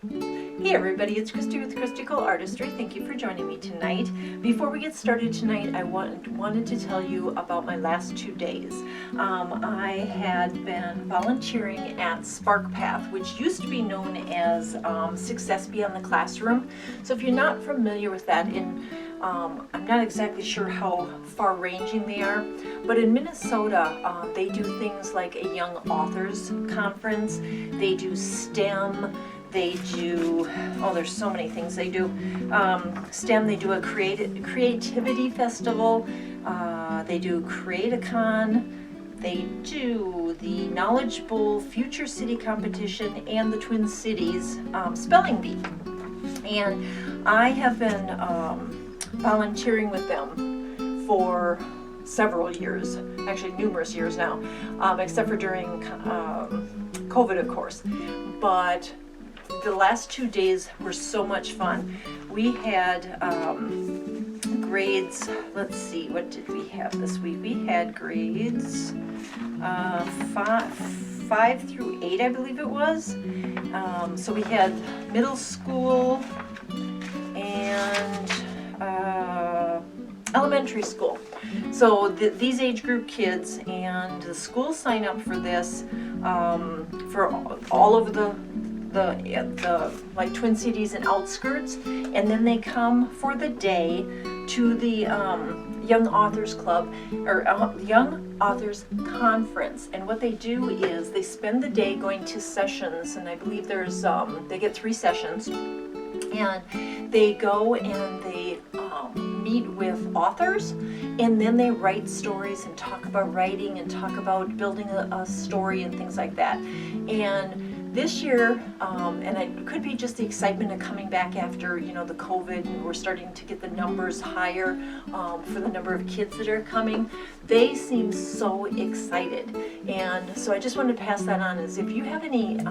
Hey everybody, it's Christy with Christy Artistry. Thank you for joining me tonight. Before we get started tonight, I wanted to tell you about my last 2 days. I had been volunteering at Spark Path, which used to be known as Success Beyond the Classroom. So if you're not familiar with that, I'm not exactly sure how far-ranging they are, but in Minnesota, they do things like a Young Authors Conference. They do STEM. They do, there's so many things they do. STEM, they do a creativity festival. They do Create-A-Con. They do the Knowledge Bowl Future City Competition and the Twin Cities Spelling Bee. And I have been volunteering with them for several years, actually numerous years now, except for during COVID, of course. But the last 2 days were so much fun. We had grades, let's see, what did we have this week? We had grades 5 through 8, I believe it was. So we had middle school and elementary school. So these age group kids, and the schools sign up for this for all over the like Twin Cities and outskirts, and then they come for the day to the Young Authors Club or Young Authors Conference. And what they do is they spend the day going to sessions, and I believe there's they get 3 sessions, and they go and they meet with authors, and then they write stories and talk about writing and talk about building a story and things like that. And this year, and it could be just the excitement of coming back after, the COVID, and we're starting to get the numbers higher for the number of kids that are coming. They seem so excited. And so I just wanted to pass that on, is if you have any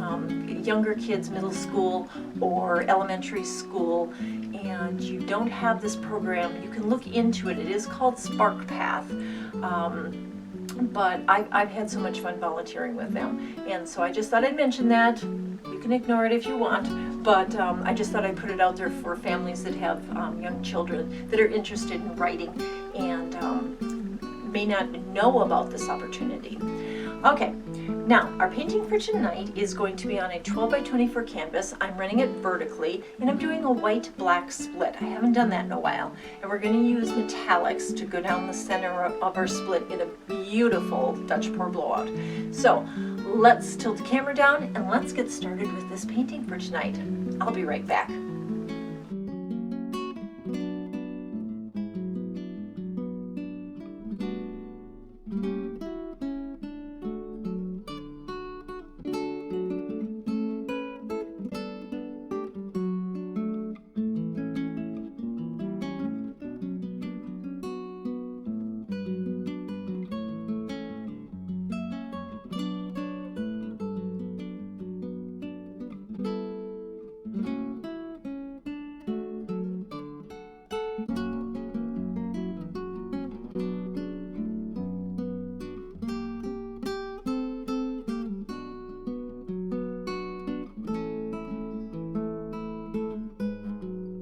younger kids, middle school or elementary school, and you don't have this program, you can look into it. It is called Spark Path. But I've had so much fun volunteering with them, and so I just thought I'd mention that. You can ignore it if you want, but I just thought I'd put it out there for families that have young children that are interested in writing and may not know about this opportunity. Okay, now our painting for tonight is going to be on a 12 by 24 canvas. I'm running it vertically, and I'm doing a white-black split. I haven't done that in a while. And we're going to use metallics to go down the center of our split in a beautiful Dutch pour blowout. So let's tilt the camera down and let's get started with this painting for tonight. I'll be right back.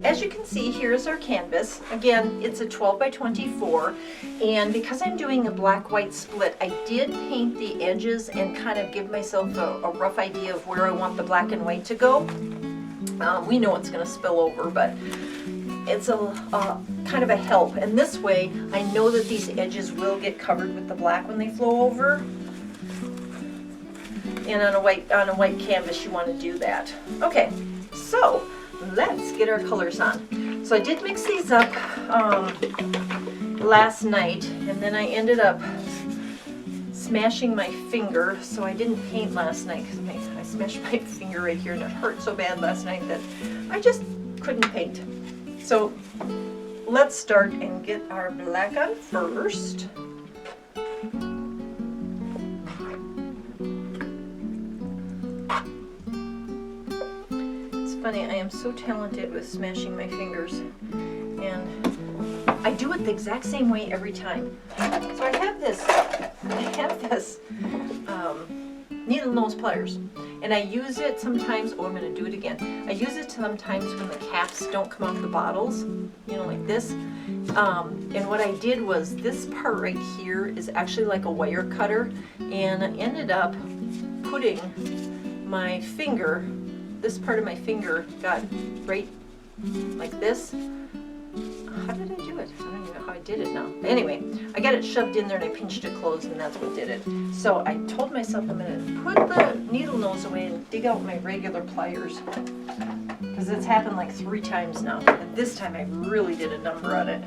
As you can see, here's our canvas. Again, it's a 12 by 24, and because I'm doing a black-white split, I did paint the edges and kind of give myself a rough idea of where I want the black and white to go. We know it's going to spill over, but it's a kind of a help. And this way, I know that these edges will get covered with the black when they flow over. And on a white canvas, you want to do that. Okay, so let's get our colors on. So I did mix these up last night, and then I ended up smashing my finger, so I didn't paint last night because I smashed my finger right here, and it hurt so bad last night that I just couldn't paint. So let's start and get our black on first. Funny, I am so talented with smashing my fingers, and I do it the exact same way every time. So I have this needle nose pliers, and And I use it sometimes, oh, I'm going to do it again. I use it sometimes when the caps don't come off the bottles, you know, like this. And what I did was, this part right here is actually like a wire cutter, and I ended up putting my finger, this part of my finger got right like this. How did I do it? I don't even know how I did it now. Anyway, I got it shoved in there and I pinched it closed, and that's what did it. So I told myself I'm going to put the needle nose away and dig out my regular pliers, because it's happened like 3 times now. And this time I really did a number on it.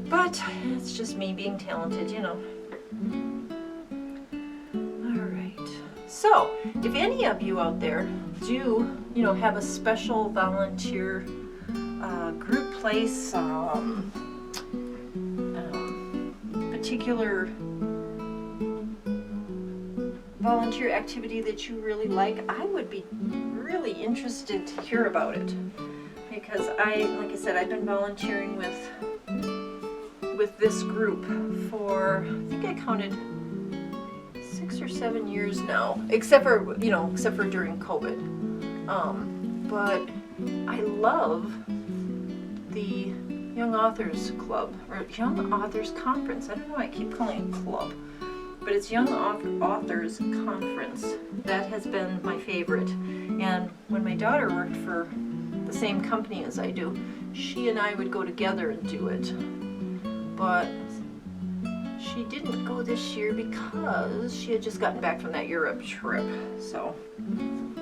But it's just me being talented, you know. Alright. So, if any of you out there do, you know, have a special volunteer group place, particular volunteer activity that you really like, I would be really interested to hear about it, because like I said, I've been volunteering with this group for, I think I counted 6 or 7 years now, except for during COVID. But I love the Young Authors Club, or Young Authors Conference. I don't know why I keep calling it club, but it's Young Authors Conference. That has been my favorite. And when my daughter worked for the same company as I do, she and I would go together and do it. But she didn't go this year because she had just gotten back from that Europe trip. So,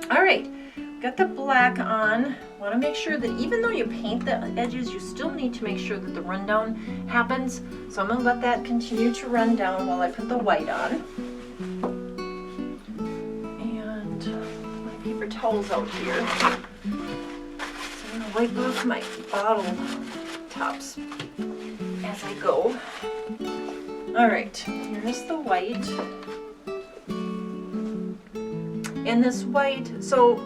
all right. Got the black on. Want to make sure that even though you paint the edges, you still need to make sure that the rundown happens. So I'm going to let that continue to run down while I put the white on. And my paper towel's out here. So I'm going to wipe off my bottle tops as I go. Alright, here's the white. And this white, so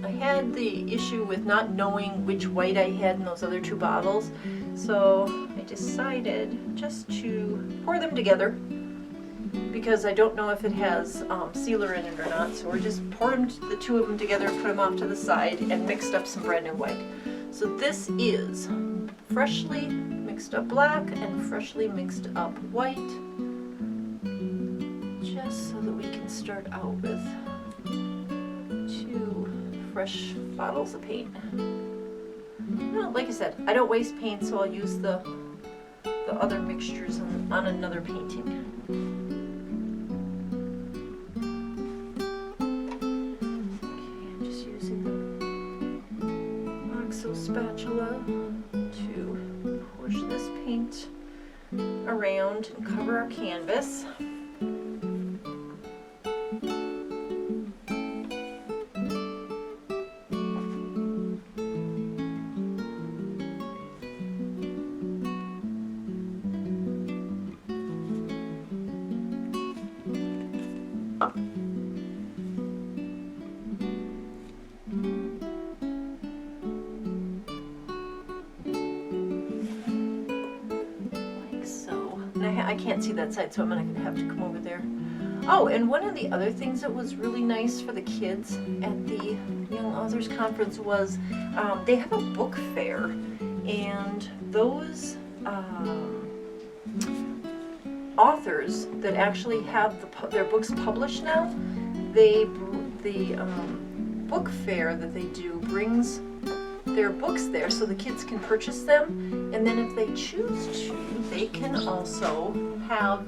I had the issue with not knowing which white I had in those other 2 bottles, so I decided just to pour them together, because I don't know if it has sealer in it or not, so we're just poured the 2 of them together, put them off to the side, and mixed up some brand new white. So this is freshly mixed up black and freshly mixed up white, just so that we can start out with 2 fresh bottles of paint. Well, like I said, I don't waste paint, so I'll use the other mixtures on another painting. Okay, I'm just using the OXO spatula to push this paint around and cover our canvas. I can't see that side, so I'm going to have to come over there. Oh, and one of the other things that was really nice for the kids at the Young Authors Conference was they have a book fair, and those authors that actually have their books published now, the book fair that they do brings their books there so the kids can purchase them, and then if they choose to, they can also have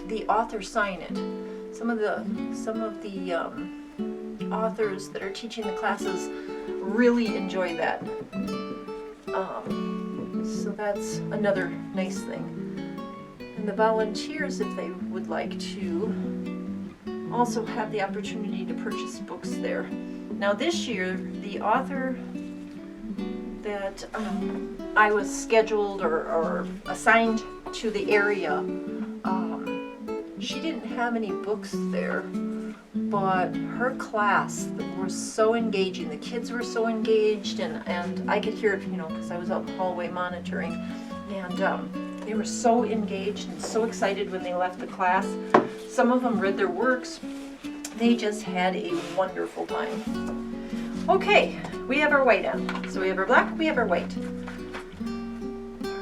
the author sign it. Some of the authors that are teaching the classes really enjoy that. So that's another nice thing. And the volunteers, if they would like to, also have the opportunity to purchase books there. Now this year, the author that I was scheduled or assigned to the area, she didn't have any books there, but her class was so engaging. The kids were so engaged, and I could hear it, you know, because I was out in the hallway monitoring, and they were so engaged and so excited when they left the class. Some of them read their works. They just had a wonderful time. Okay, we have our white on. So we have our black, we have our white. All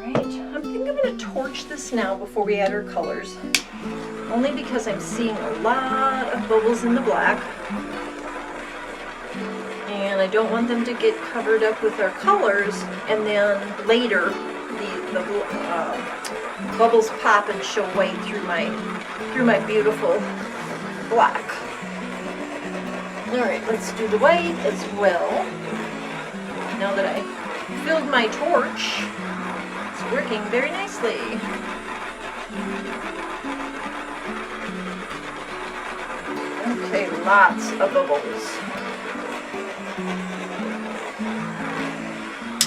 right, I think I'm going to torch this now before we add our colors. Only because I'm seeing a lot of bubbles in the black. And I don't want them to get covered up with our colors, and then later the bubbles pop and show white through my beautiful black. All right, let's do the white as well. Now that I filled my torch, it's working very nicely. Okay, lots of bubbles.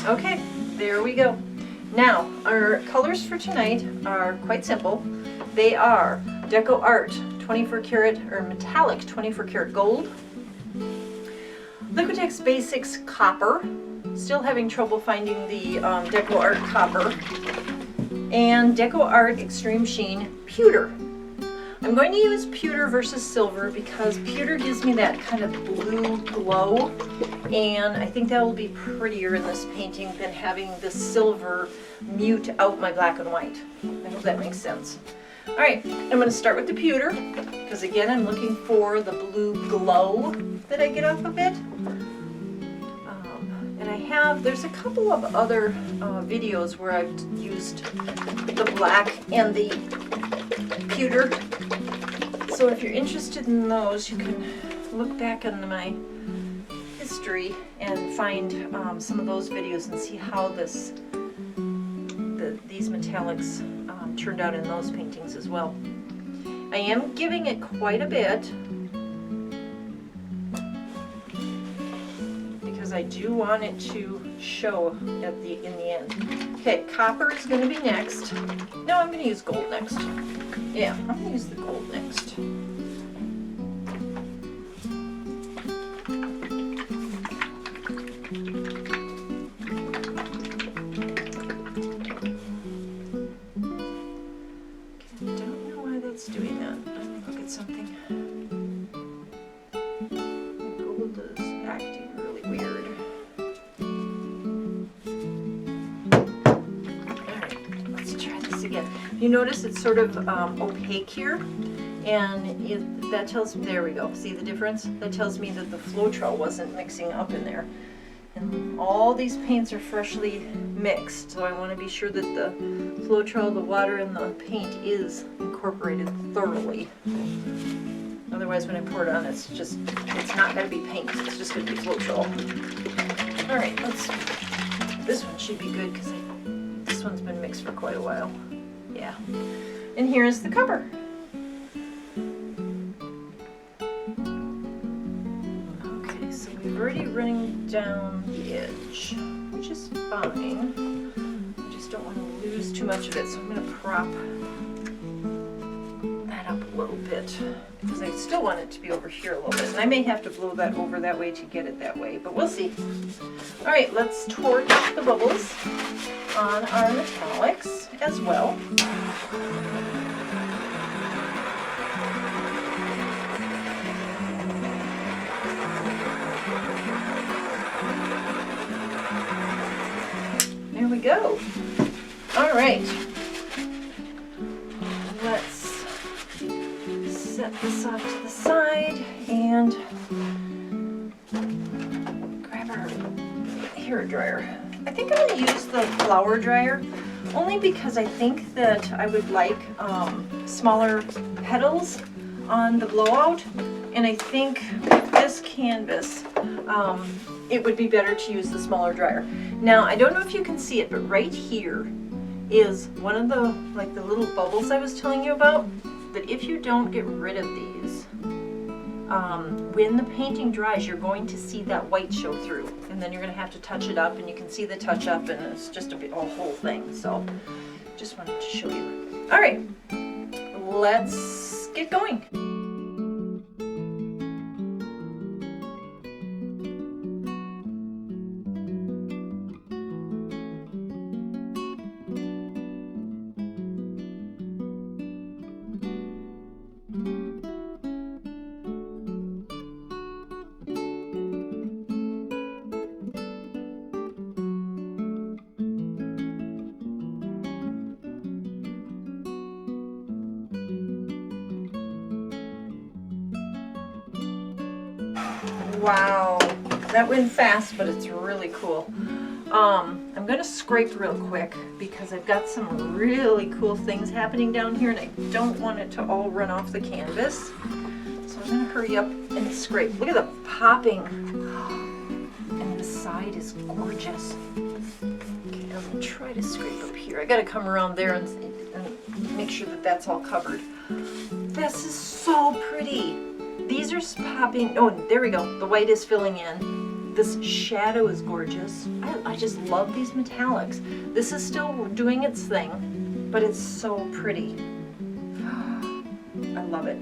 Okay, there we go. Now, our colors for tonight are quite simple. They are Deco Art 24 karat or metallic 24 karat gold, Liquitex Basics copper, still having trouble finding the Deco Art copper, and Deco Art Extreme Sheen Pewter. I'm going to use pewter versus silver because pewter gives me that kind of blue glow, and I think that will be prettier in this painting than having the silver mute out my black and white. I hope that makes sense. All right, I'm going to start with the pewter because again I'm looking for the blue glow that I get off of it. And there's a couple of other videos where I've used the black and the pewter. So if you're interested in those, you can look back on my history and find some of those videos and see how these metallics turned out in those paintings as well. I am giving it quite a bit because I do want it to show in the end. Okay, copper is going to be next. No, I'm going to use gold next. Yeah, I'm going to use the gold next. Doing that. Let me look at something. The gold is acting really weird. Alright, let's try this again. You notice it's sort of opaque here, and that tells me, there we go, see the difference? That tells me that the Floetrol wasn't mixing up in there. And all these paints are freshly mixed, so I want to be sure that the Floetrol, the water, and the paint is incorporated thoroughly. Otherwise, when I pour it on, it's not going to be paint, it's just going to be Floetrol. Alright, this one should be good because this one's been mixed for quite a while. Yeah. And here's the cover. Okay, so we've already running down the edge, which is fine. I just don't want to lose too much of it, so I'm going to prop that up a little bit because I still want it to be over here a little bit. And I may have to blow that over that way to get it that way, but we'll see. All right, let's torch the bubbles on our metallics as well. There we go. All right. Let's set this off to the side and grab our hair dryer. I think I'm going to use the flower dryer only because I think that I would like smaller petals on the blowout, and I think with this canvas it would be better to use the smaller dryer. Now I don't know if you can see it, but right here is one of the little bubbles I was telling you about. But if you don't get rid of these, when the painting dries, you're going to see that white show through, and then you're going to have to touch it up, and you can see the touch up, and it's just a whole thing. So just wanted to show you. All right, let's get going. Wow, that went fast, but it's really cool. I'm going to scrape real quick because I've got some really cool things happening down here and I don't want it to all run off the canvas. So I'm going to hurry up and scrape. Look at the popping. And the side is gorgeous. Okay, I'm going to try to scrape up here. I got to come around there and make sure that that's all covered. This is so pretty. These are popping. Oh, there we go. The white is filling in. This shadow is gorgeous. I just love these metallics. This is still doing its thing, but it's so pretty. I love it.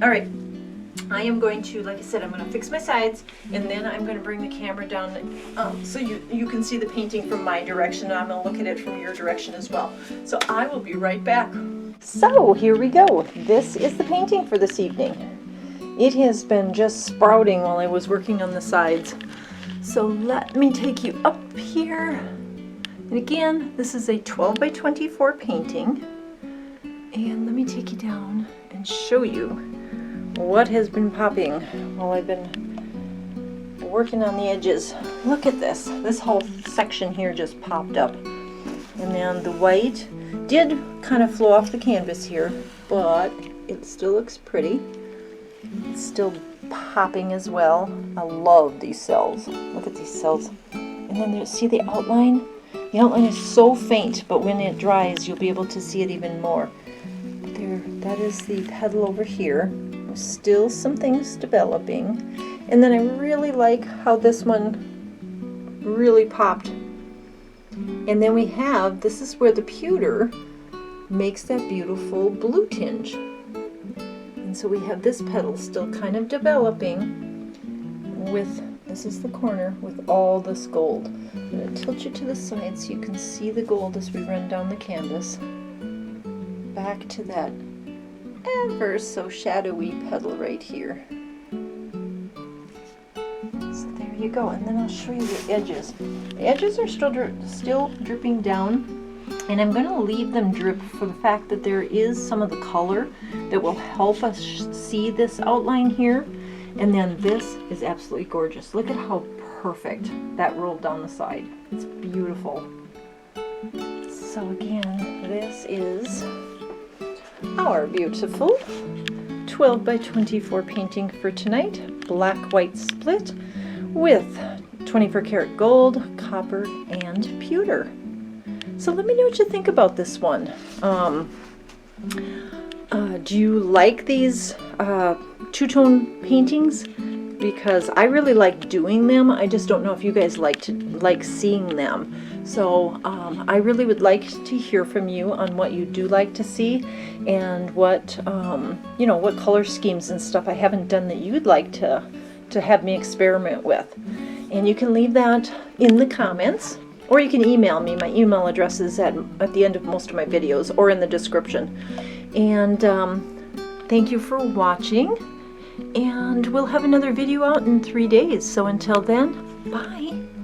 All right, I am going to, like I said, I'm going to fix my sides, and then I'm going to bring the camera down so you can see the painting from my direction, and I'm going to look at it from your direction as well. So I will be right back. So here we go. This is the painting for this evening. It has been just sprouting while I was working on the sides. So let me take you up here. And again, this is a 12 by 24 painting. And let me take you down and show you what has been popping while I've been working on the edges. Look at this. This whole section here just popped up. And then the white did kind of flow off the canvas here, but it still looks pretty. It's still popping as well. I love these cells. Look at these cells. And then there, see the outline? The outline is so faint, but when it dries, you'll be able to see it even more. There, that is the petal over here. There's still some things developing. And then I really like how this one really popped. And then we have, this is where the pewter makes that beautiful blue tinge. So we have this petal still kind of developing with, this is the corner, with all this gold. I'm going to tilt you to the side so you can see the gold as we run down the canvas. Back to that ever so shadowy petal right here. So there you go, and then I'll show you the edges. The edges are still dripping down. And I'm going to leave them drip for the fact that there is some of the color that will help us see this outline here. And then this is absolutely gorgeous. Look at how perfect that rolled down the side. It's beautiful. So again, this is our beautiful 12 by 24 painting for tonight. Black-white split with 24 karat gold, copper, and pewter. So let me know what you think about this one. Do you like these two-tone paintings? Because I really like doing them. I just don't know if you guys like seeing them. So I really would like to hear from you on what you do like to see and what what color schemes and stuff I haven't done that you'd like to have me experiment with. And you can leave that in the comments. Or you can email me. My email address is at the end of most of my videos or in the description. And thank you for watching. And we'll have another video out in 3 days. So until then, bye.